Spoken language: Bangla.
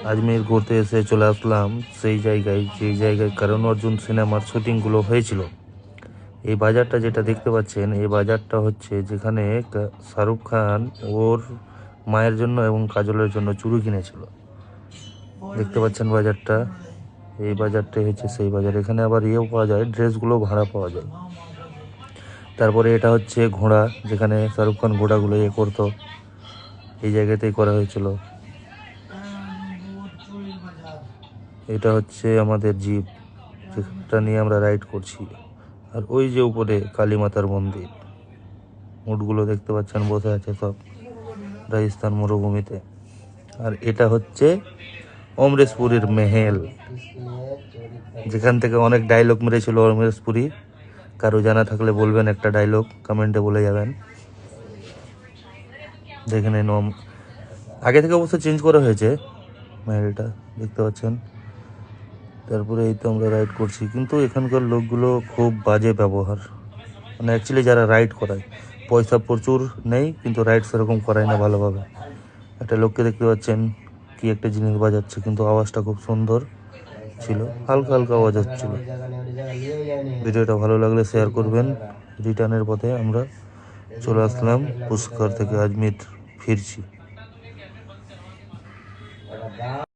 আজমির ঘুরতে এসে চলে আসলাম সেই জায়গায়, যেই জায়গায় করণ অর্জুন সিনেমার শুটিংগুলো হয়েছিল। এই বাজারটা যেটা দেখতে পাচ্ছেন, এই বাজারটা হচ্ছে যেখানে শাহরুখ খান ওর মায়ের জন্য এবং কাজলের জন্য চুড়ি কিনেছিল। দেখতে পাচ্ছেন বাজারটা, এই বাজারটাই হচ্ছে সেই বাজার। এখানে আবার ইয়েও পাওয়া যায়, ড্রেসগুলো ভাড়া পাওয়া যায়। তারপরে এটা হচ্ছে ঘোড়া, যেখানে শাহরুখ খান ঘোড়াগুলো করতো, এই জায়গাতেই করা হয়েছিল। এটা হচ্ছে আমাদের জিপ, যেটা নিয়ে আমরা রাইড করছি। আর ওই যে উপরে কালী মাতার মন্দির, উটগুলো দেখতে পাচ্ছেন বসে আছে সব রাজস্থান মরুভূমিতে। আর এটা হচ্ছে অমরেশপুরীর মেহেল, যেখান থেকে অনেক ডায়লগ মেরেছিল অমরেশপুরী। কারো জানা থাকলে বলবেন, একটা ডায়লগ কমেন্টে বলে যাবেন। দেখে নিন, আগে থেকে অবশ্য চেঞ্জ করা হয়েছে মেহেলটা, দেখতে পাচ্ছেন। তারপরে এই তো আমরা রাইড করছি, কিন্তু এখানকার লোকগুলো খুব বাজে ব্যবহার। মানে অ্যাকচুয়ালি যারা রাইড করায় পয়সা প্রচুর নেই, কিন্তু রাইড সেরকম করায় না ভালোভাবে। একটা লোককে দেখতে পাচ্ছেন কি একটা জিনিস বাজাচ্ছে, কিন্তু আওয়াজটা খুব সুন্দর ছিল, হালকা হালকা আওয়াজ হচ্ছিল। ভিডিওটা ভালো লাগলে শেয়ার করবেন। রিটার্নের পথে আমরা চলে আসলাম পুষ্কর থেকে আজমির ফিরছি।